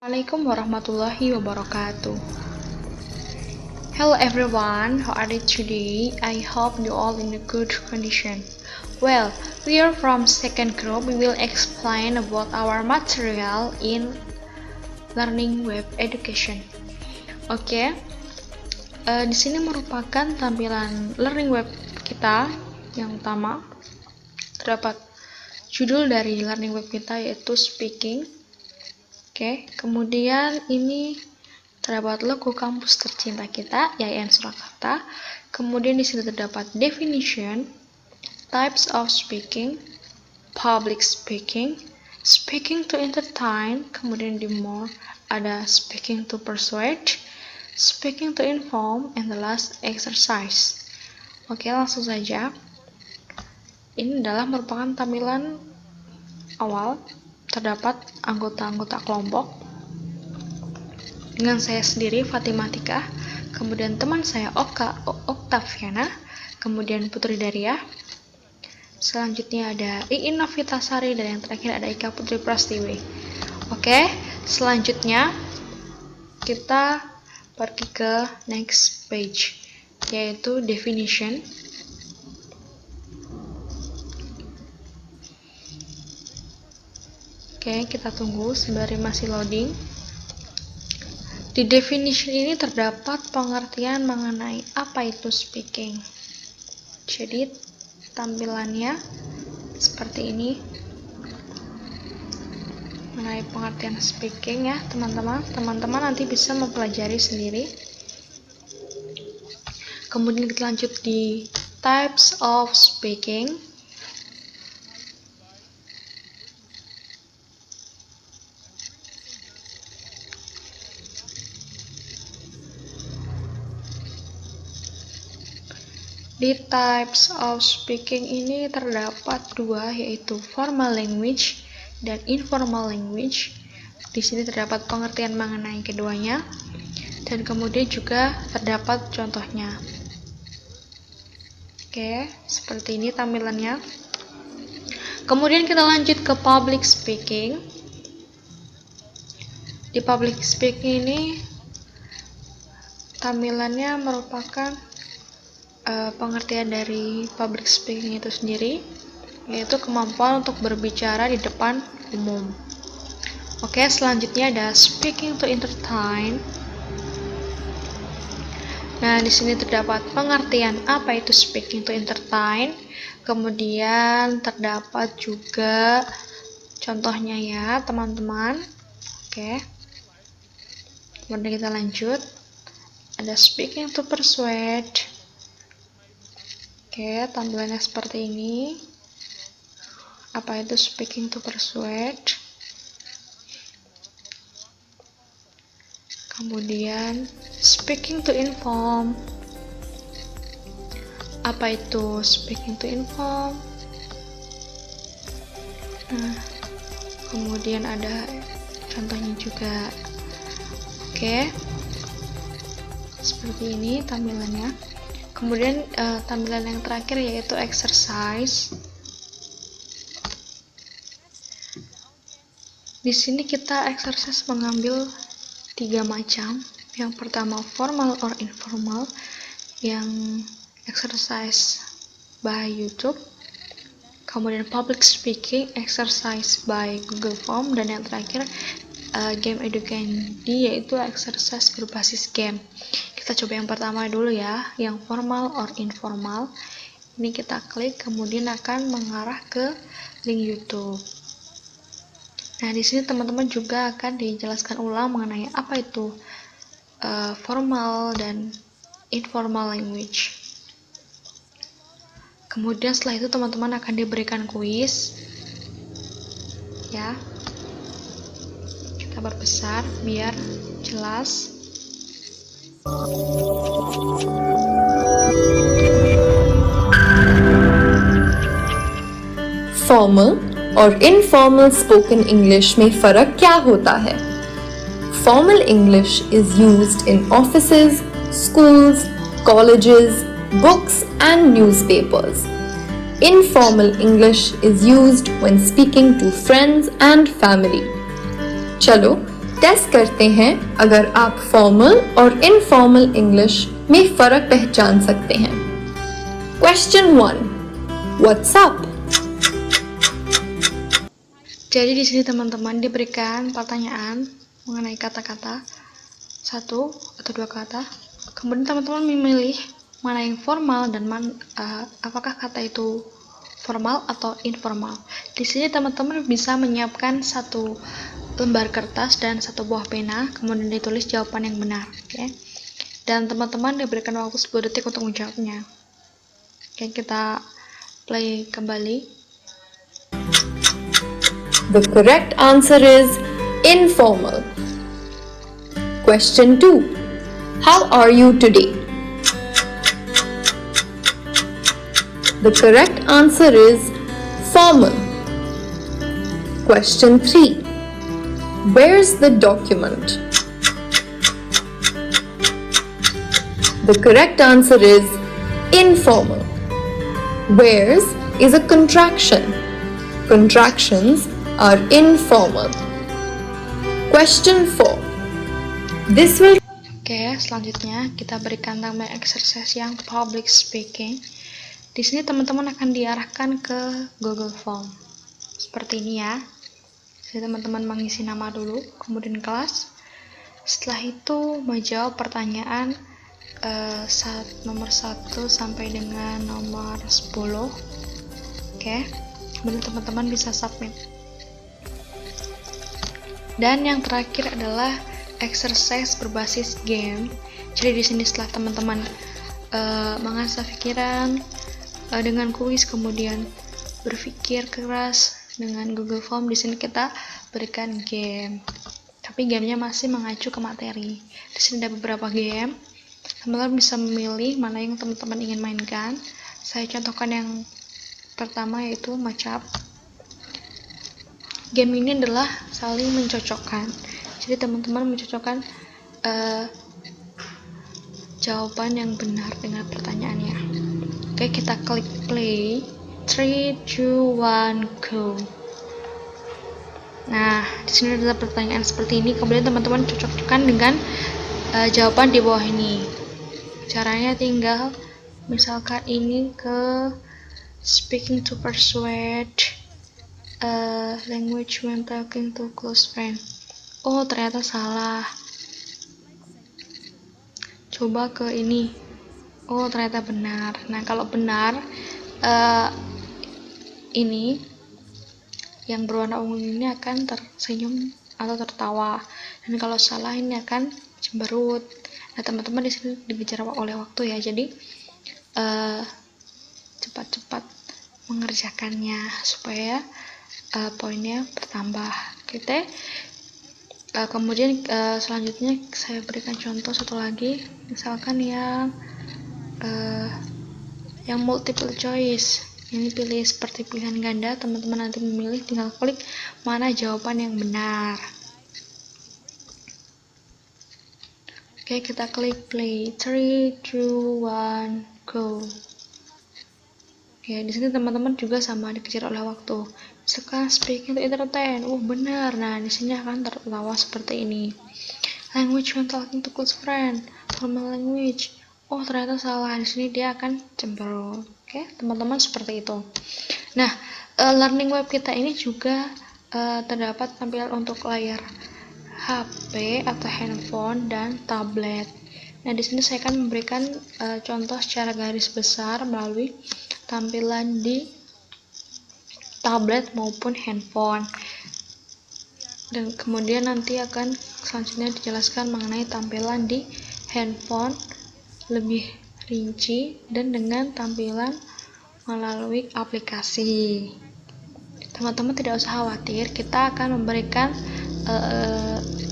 Assalamualaikum warahmatullahi wabarakatuh. Hello everyone, how are you today? I hope you all in a good condition. Well, we are from second group. We will explain about our material in learning web education. Oke, di sini merupakan tampilan learning web kita yang utama. Terdapat judul dari learning web kita yaitu speaking. Oke, kemudian ini terdapat logo kampus tercinta kita, YIN Surakarta. Kemudian di sini terdapat definition, types of speaking, public speaking, speaking to entertain, kemudian di more ada speaking to persuade, speaking to inform, and the last exercise. Oke, langsung saja. Ini adalah merupakan tampilan awal. Terdapat anggota-anggota kelompok dengan saya sendiri Fatimah Tika, kemudian teman saya Oktaviana, kemudian Putri Daria, selanjutnya ada Iin Novitasari, dan yang terakhir ada Ika Putri Prastiwi. Oke, selanjutnya kita pergi ke next page, yaitu definition. Oke, kita tunggu sembari masih loading. Di definition ini terdapat pengertian mengenai apa itu speaking. Jadi tampilannya seperti ini. Mengenai pengertian speaking ya, teman-teman. Teman-teman nanti bisa mempelajari sendiri. Kemudian kita lanjut di types of speaking. Di types of speaking ini terdapat dua, yaitu formal language dan informal language. Di sini terdapat pengertian mengenai keduanya, dan kemudian juga terdapat contohnya. Oke, seperti ini tampilannya. Kemudian kita lanjut ke public speaking. Di public speaking ini tampilannya merupakan pengertian dari public speaking itu sendiri, yaitu kemampuan untuk berbicara di depan umum. Oke, selanjutnya ada speaking to entertain. Nah, di sini terdapat pengertian apa itu speaking to entertain. Kemudian terdapat juga contohnya ya, teman-teman. Oke. Kemudian kita lanjut. Ada speaking to persuade. Oke, tampilannya seperti ini. Apa itu speaking to persuade? Kemudian speaking to inform. Apa itu speaking to inform? Nah, kemudian ada contohnya juga. Oke, seperti ini tampilannya. Kemudian tampilan yang terakhir yaitu exercise. Di sini kita exercise mengambil 3 macam. Yang pertama formal or informal, yang exercise by YouTube. Kemudian public speaking, exercise by Google Form, dan yang terakhir game education, yaitu exercise berbasis game. Kita coba yang pertama dulu ya, yang formal or informal. Ini kita klik, kemudian akan mengarah ke link YouTube. Nah, di sini teman-teman juga akan dijelaskan ulang mengenai apa itu formal dan informal language. Kemudian setelah itu teman-teman akan diberikan kuis. Ya. Kita perbesar biar jelas. Formal और informal spoken English में फर्क क्या होता है? Formal English is used in offices, schools, colleges, books and newspapers. Informal English is used when speaking to friends and family. चलो टेस्ट करते हैं अगर आप फॉर्मल और इनफॉर्मल इंग्लिश में फर्क पहचान सकते हैं। Question 1. What's up? Jadi di sini teman-teman diberikan pertanyaan mengenai kata-kata, satu atau dua kata. Kemudian teman-teman memilih mana yang formal dan apakah kata itu formal atau informal. Di sini teman-teman bisa menyiapkan satu lembar kertas dan satu buah pena, kemudian ditulis jawaban yang benar, oke? Dan teman-teman diberikan waktu 10 detik untuk menjawabnya. Oke, kita play kembali. The correct answer is informal. Question 2. How are you today? The correct answer is formal. Question 3. Where's the document? The correct answer is informal. Where's is a contraction. Contractions are informal. Question 4. This will. Oke, selanjutnya kita berikan tambah exercise yang public speaking. Di sini teman-teman akan diarahkan ke Google Form. Seperti ini ya. Jadi teman-teman mengisi nama dulu, kemudian kelas. Setelah itu menjawab pertanyaan nomor 1 sampai dengan nomor 10. Oke. Kemudian teman-teman bisa submit. Dan yang terakhir adalah exercise berbasis game. Jadi di sini setelah teman-teman mengasah pikiran dengan kuis, kemudian berpikir keras dengan Google Form, di sini kita berikan game. Tapi gamenya masih mengacu ke materi. Di sini ada beberapa game. Teman-teman bisa memilih mana yang teman-teman ingin mainkan. Saya contohkan yang pertama yaitu match-up. Game ini adalah saling mencocokkan. Jadi teman-teman mencocokkan jawaban yang benar dengan pertanyaannya. Oke, kita klik play. 3, 2, 1, go. Nah, di sini ada pertanyaan seperti ini. Kemudian teman-teman cocokkan dengan jawaban di bawah ini. Caranya tinggal misalkan ini ke speaking to persuade language when talking to close friend. Oh, ternyata salah. Coba ke ini. Oh, ternyata benar. Nah, kalau benar ini yang berwarna ungu ini akan tersenyum atau tertawa, dan kalau salah ini akan cemberut. Nah, teman-teman di sini dibicara oleh waktu ya, jadi cepat-cepat mengerjakannya supaya poinnya bertambah. Oke. Kemudian selanjutnya saya berikan contoh satu lagi, misalkan yang multiple choice. Ini pilih seperti pilihan ganda, teman-teman nanti memilih, tinggal klik mana jawaban yang benar. Oke, kita klik play. 3, 2, 1, go. Oke, di sini teman-teman juga sama dikejar oleh waktu. Misalkan speaking to entertain, benar. Nah, di sini akan tertawa seperti ini. Language when talking to close friend, formal language. Oh, ternyata salah. Di sini dia akan cemberut. Oke, teman-teman seperti itu. Nah, learning web kita ini juga terdapat tampilan untuk layar HP atau handphone dan tablet. Nah, di sini saya akan memberikan contoh secara garis besar melalui tampilan di tablet maupun handphone. Dan kemudian nanti akan selanjutnya dijelaskan mengenai tampilan di handphone lebih rinci dan dengan tampilan melalui aplikasi. Teman-teman tidak usah khawatir, kita akan memberikan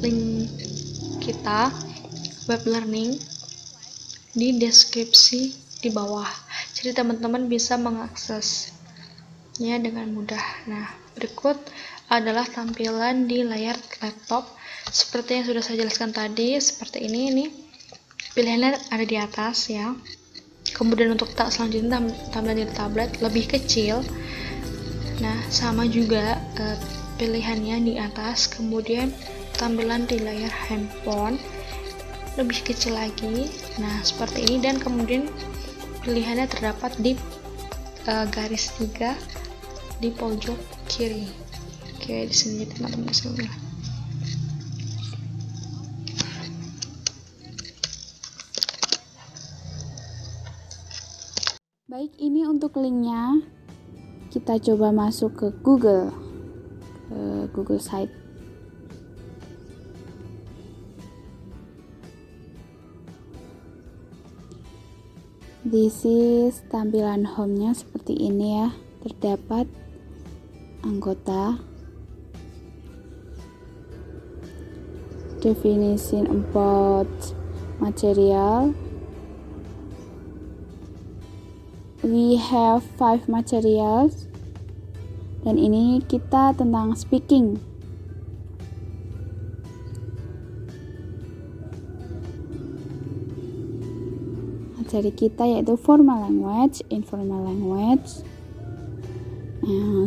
link kita web learning di deskripsi di bawah, jadi teman-teman bisa mengaksesnya dengan mudah. Nah, berikut adalah tampilan di layar laptop seperti yang sudah saya jelaskan tadi. Seperti ini pilihannya ada di atas ya. Kemudian untuk selanjutnya tampilan di tablet lebih kecil. Nah, sama juga pilihannya di atas. Kemudian tampilan di layar handphone lebih kecil lagi. Nah, seperti ini, dan kemudian pilihannya terdapat di garis 3 di pojok kiri. Oke, di sini teman-teman semua. Baik, ini untuk linknya. Kita coba masuk ke Google Site. This is tampilan home-nya seperti ini ya. Terdapat anggota, definition about material. We have 5 materials, dan ini kita tentang speaking. Materi kita yaitu formal language, informal language,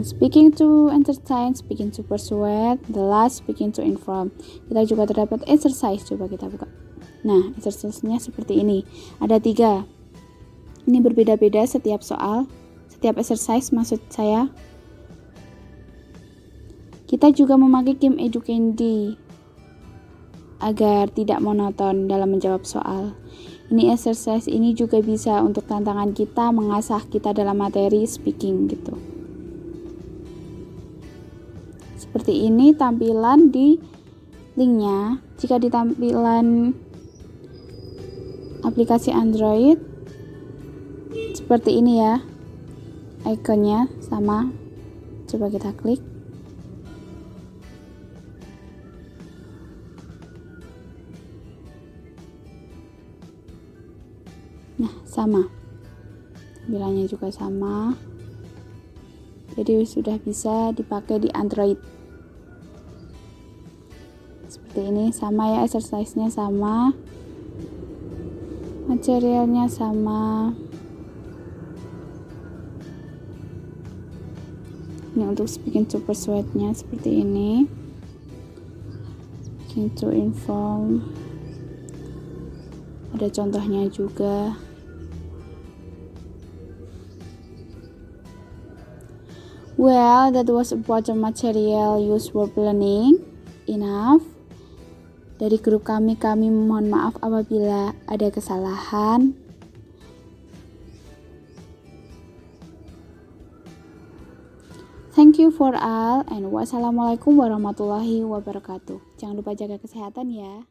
speaking to entertain, speaking to persuade, the last speaking to inform. Kita juga terdapat exercise, coba kita buka. Nah, exercise-nya seperti ini. Ada 3. Ini berbeda-beda setiap soal, setiap exercise maksud saya. Kita juga memakai Kim Educandi agar tidak monoton dalam menjawab soal. Ini exercise ini juga bisa untuk tantangan kita, mengasah kita dalam materi speaking gitu. Seperti ini tampilan di linknya. Jika di tampilan aplikasi Android seperti ini ya, ikonnya sama. Coba kita klik. Nah, sama. Tampilannya juga sama. Jadi sudah bisa dipakai di Android. Seperti ini, sama ya, exercise-nya sama. Materialnya sama. Ini untuk speaking to persuade-nya seperti ini. Speaking to inform. Ada contohnya juga. Well, that was important material used for planning. Enough. Dari grup kami mohon maaf apabila ada kesalahan. Thank you for all, and wassalamualaikum warahmatullahi wabarakatuh. Jangan lupa jaga kesehatan ya.